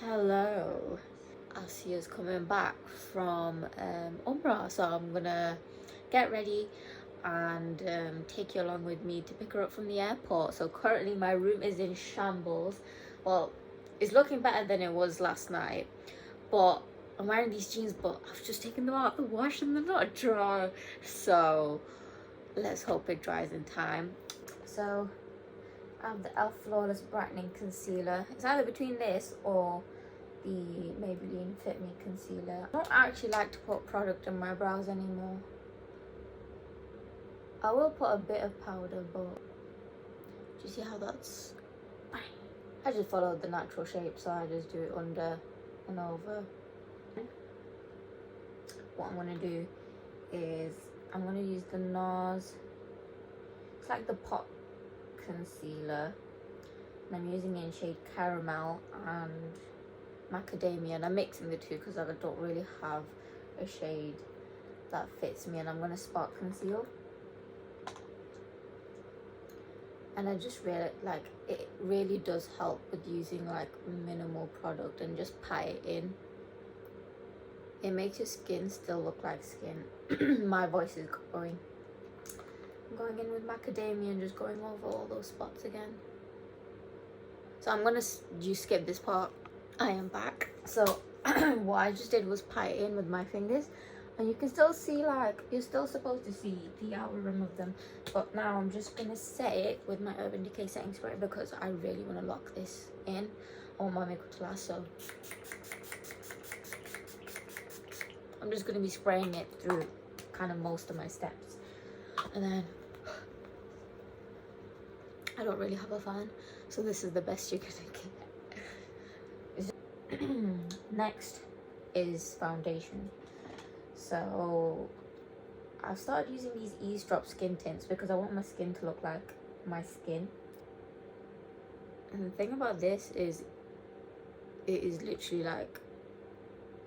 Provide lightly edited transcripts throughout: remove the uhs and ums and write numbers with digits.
Hello, Asia's coming back from Umrah, so I'm gonna get ready and take you along with me to pick her up from the airport. So currently my room is in shambles. Well, it's looking better than it was last night, but I'm wearing these jeans, but I've just taken them out of the wash and they're not dry. So let's hope it dries in time. So I have the e.l.f. Flawless Brightening Concealer. It's either between this or the Maybelline Fit Me Concealer. I don't actually like to put product in my brows anymore. I will put a bit of powder, but do you see how that's... I just followed the natural shape, so I just do it under and over. What I'm going to do is I'm going to use the NARS. It's like the pot concealer. And I'm using it in shade Caramel and Macadamia, and I'm mixing the two because I don't really have a shade that fits me, and I'm going to spot conceal. And I just really like it, really does help with using like minimal product and just pat it in. It makes your skin still look like skin. My voice is going. I'm going in with Macadamia and just going over all those spots again. So I'm gonna skip this part. I am back. So what I just did was pat it in with my fingers, and you can still see, like, you're still supposed to see the outer rim of them, but now I'm just gonna set it with my Urban Decay setting spray because I really want to lock this in. I want my makeup to last, so I'm just gonna be spraying it through kind of most of my steps. And then I don't really have a fan, so this is the best you're gonna get. Next is foundation. So I've started using these eavesdrop skin tints because I want my skin to look like my skin. And the thing about this is it is literally like,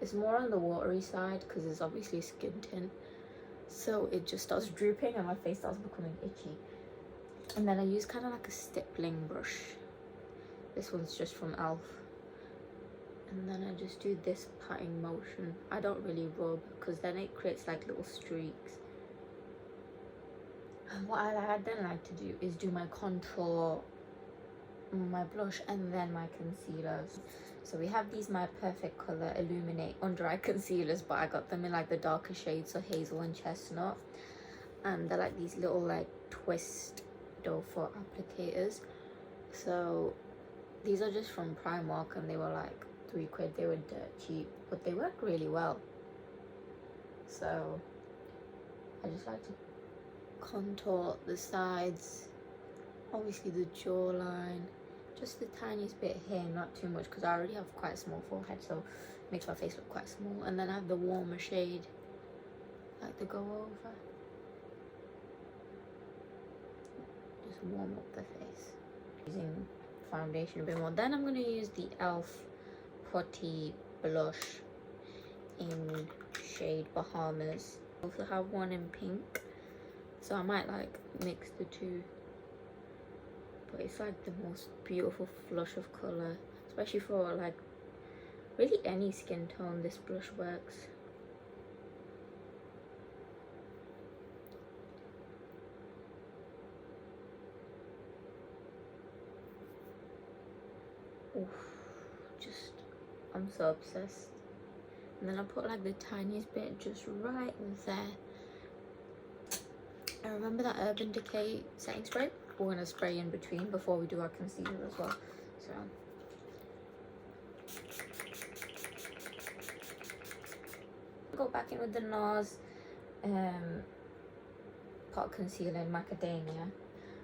it's more on the watery side because it's obviously a skin tint, so it just starts drooping and my face starts becoming itchy. And then I use kind of like a stippling brush. This one's just from e.l.f. And then I just do this patting motion. I don't really rub because then it creates like little streaks. And what I then like to do is do my contour, my blush, and then my concealers. So we have these My Perfect Color Illuminate Under Eye Concealers, but I got them in like the darker shades, so hazel and chestnut. And they're like these little like twist doe foot applicators. So these are just from Primark and they were like £3. They were dirt cheap, but they work really well. So I just like to contour the sides, obviously the jawline, just the tiniest bit here, not too much because I already have quite a small forehead, so it makes my face look quite small. And then I have the warmer shade, like the go over, just warm up the face. Using foundation a bit more. Then I'm going to use the e.l.f. Putty blush in shade Bahamas. I also have one in pink, so I might like mix the two. But it's like the most beautiful flush of color, especially for like really any skin tone. This blush works. Oof, just, I'm so obsessed. And then I put like the tiniest bit just right there. And remember that Urban Decay setting spray? We're going to spray in between before we do our concealer as well. So go back in with the NARS pot concealer in Macadamia.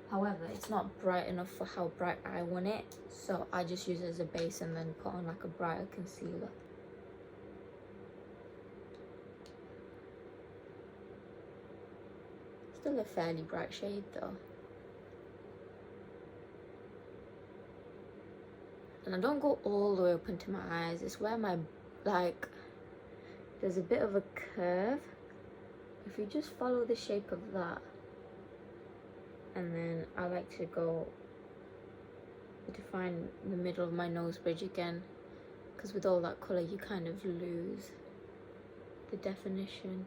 However, it's not bright enough for how bright I want it, so I just use it as a base and then put on like a brighter concealer. Still a fairly bright shade though. And I don't go all the way up into my eyes. It's where my, like, there's a bit of a curve. If you just follow the shape of that, and then I like to go define the middle of my nose bridge again because with all that colour you kind of lose the definition.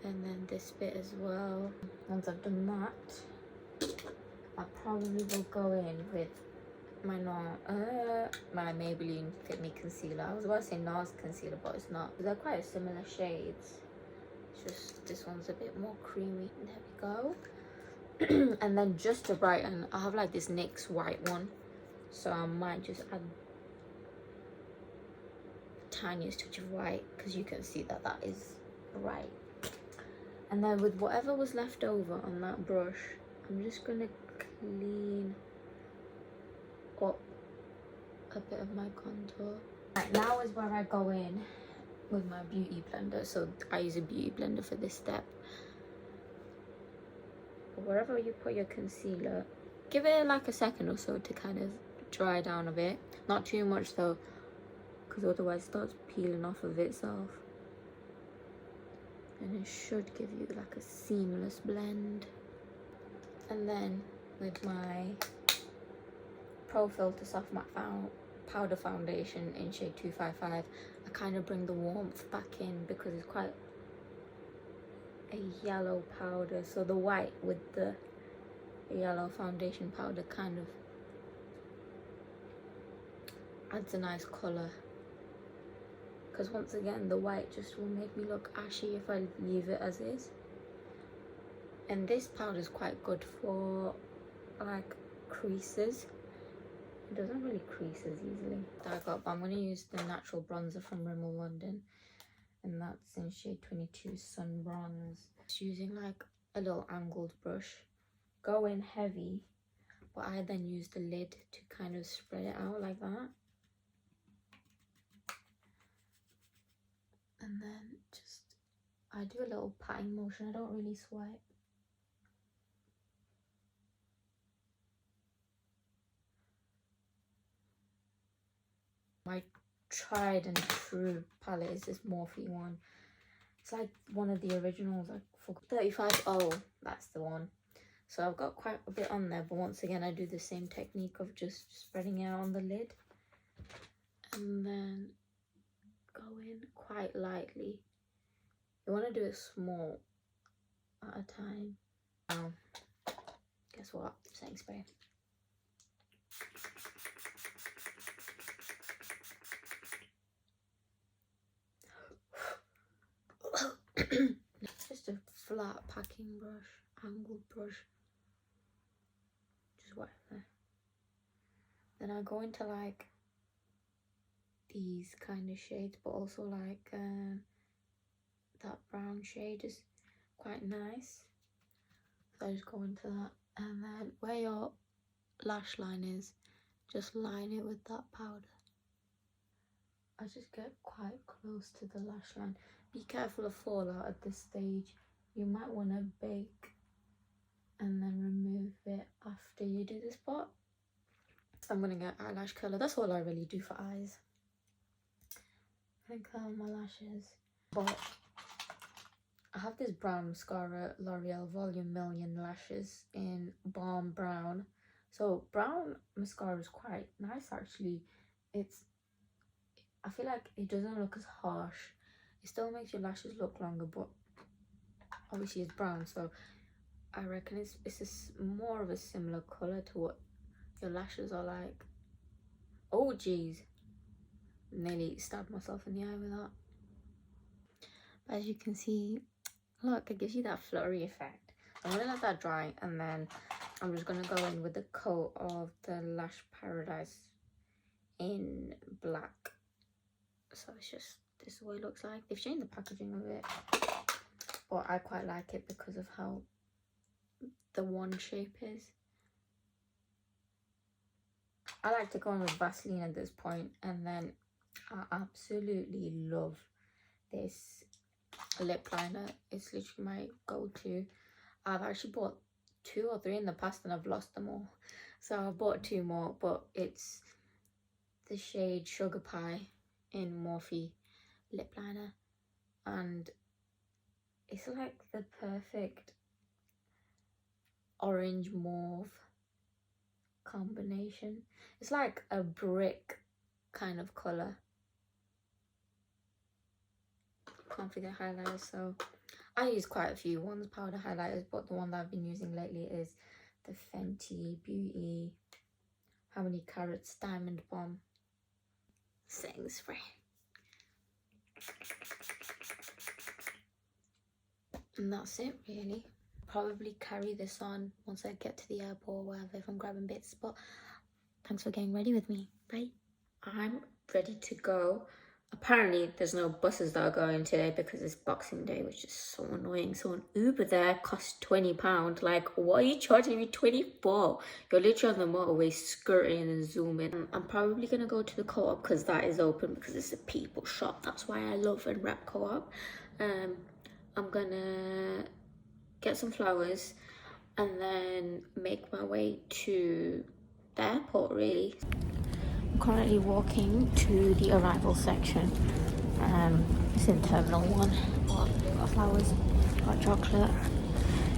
And then this bit as well. Once I've done that, I probably will go in with my my Maybelline Fit Me concealer. I was about to say NARS concealer, but it's not. They're quite similar shades. It's just this one's a bit more creamy. There we go. And then just to brighten, I have like this NYX white one, so I might just add the tiniest touch of white because you can see that that is bright. And then with whatever was left over on that brush, I'm just gonna clean up a bit of my contour. Right, now is where I go in with my beauty blender. So I use a beauty blender for this step. Wherever you put your concealer, give it like a second or so to kind of dry down a bit. Not too much though, because otherwise it starts peeling off of itself. And it should give you like a seamless blend. And then with my Pro Filter Soft Matte Powder Foundation in shade 255, I kind of bring the warmth back in because it's quite a yellow powder. So the white with the yellow foundation powder kind of adds a nice colour. Because once again, the white just will make me look ashy if I leave it as is. And this powder is quite good for like creases. It doesn't really crease as easily. I'm going to use the natural bronzer from Rimmel London, and that's in shade 22 Sun Bronze. Just using like a little angled brush. Go in heavy, but I then use the lid to kind of spread it out like that. And then just, I do a little patting motion, I don't really swipe. My tried and true palette is this Morphe one. It's like one of the originals, I forgot. 35, oh, that's the one. So I've got quite a bit on there, but once again, I do the same technique of just spreading it out on the lid. And then go in quite lightly. You want to do it small at a time. Now, guess what? Setting spray. Just a flat packing brush, angled brush. Just whatever. Then I go into like these kind of shades, but also like that brown shade is quite nice. So I just go into that, and then where your lash line is, just line it with that powder. I just get quite close to the lash line. Be careful of fallout at this stage. You might want to bake and then remove it after you do this part. I'm going to get eyelash curler. That's all I really do for eyes. I'm going to curl my lashes. But I have this brown mascara, L'Oreal Volume Million Lashes in Balm Brown. So brown mascara is quite nice actually. I feel like it doesn't look as harsh. It still makes your lashes look longer, but obviously it's brown, so I reckon it's more of a similar colour to what your lashes are like. Oh geez, nearly stabbed myself in the eye with that. But as you can see, look, it gives you that flurry effect. I'm gonna let that dry, and then I'm just gonna go in with the coat of the Lash Paradise in black. So it's just, this is what it looks like. They've changed the packaging of it, but I quite like it because of how the wand shape is. I like to go in with Vaseline at this point, and then I absolutely love this lip liner. It's literally my go-to. I've actually bought 2 or 3 in the past and I've lost them all, so I bought 2 more, but it's the shade Sugar Pie in Morphe lip liner, and it's like the perfect orange mauve combination. It's like a brick kind of colour. Can't forget highlighters, so I use quite a few ones, powder highlighters, but the one that I've been using lately is the Fenty Beauty How Many Carats Diamond Bomb setting spray. And that's it really. Probably carry this on once I get to the airport or wherever if I'm grabbing bits, but thanks for getting ready with me. Bye. I'm ready to go. Apparently there's no buses that are going today because it's Boxing Day, which is so annoying. So an Uber there costs £20. Like, what are you charging me 24? You're literally on the motorway skirting and zooming. I'm probably gonna go to the Co-op because that is open because it's a people shop. That's why I love and rep Co-op. I'm gonna get some flowers and then make my way to the airport really. I'm currently walking to the arrival section. It's in Terminal 1. Got flowers, got chocolate,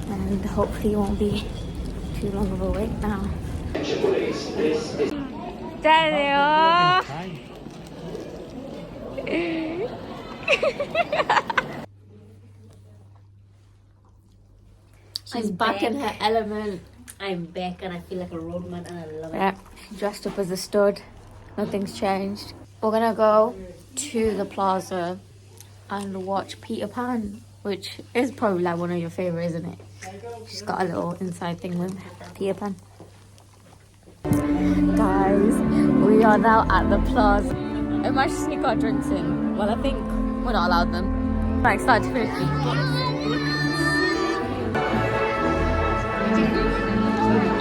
and hopefully it won't be too long of a wait now. There they are! She's back in her element. I'm back and I feel like a roadman and I love it. Yeah, dressed up as a stud. Nothing's changed. We're gonna go to the Plaza and watch Peter Pan, which is probably like one of your favourites, isn't it? She's got a little inside thing with Peter Pan. Guys, we are now at the Plaza. I might just sneak our drinks in. Well, I think we're not allowed them. Like, start to finish.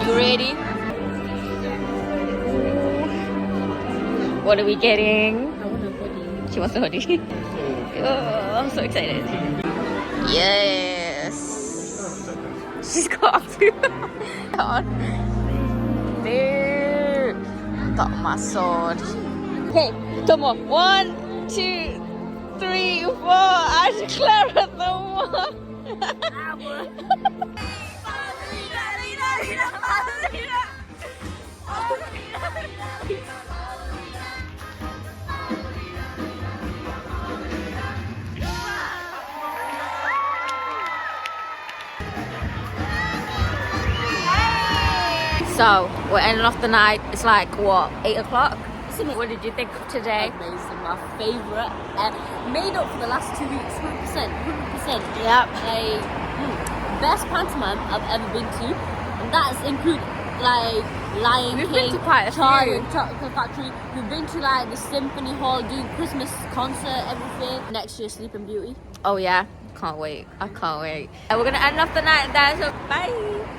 You ready? What are we getting? I want a hoodie. She wants a hoodie. Oh, I'm so excited. Yes. She's got food on. There. Got my sword. Okay, come on. 1, 2, 3, 4. I declare it the one. So we're ending off the night. It's like what, 8 o'clock? What did you think of today? Amazing, my favourite. Made up for the last 2 weeks, 100%. Yep. Like, best pantomime I've ever been to. And that's include like Lion We've King, been to quite a Charlie few. and Chocolate Factory. We've been to like the Symphony Hall, doing Christmas concert, everything. Next year, Sleeping Beauty. Oh yeah, can't wait. I can't wait. And we're gonna end off the night there, so bye.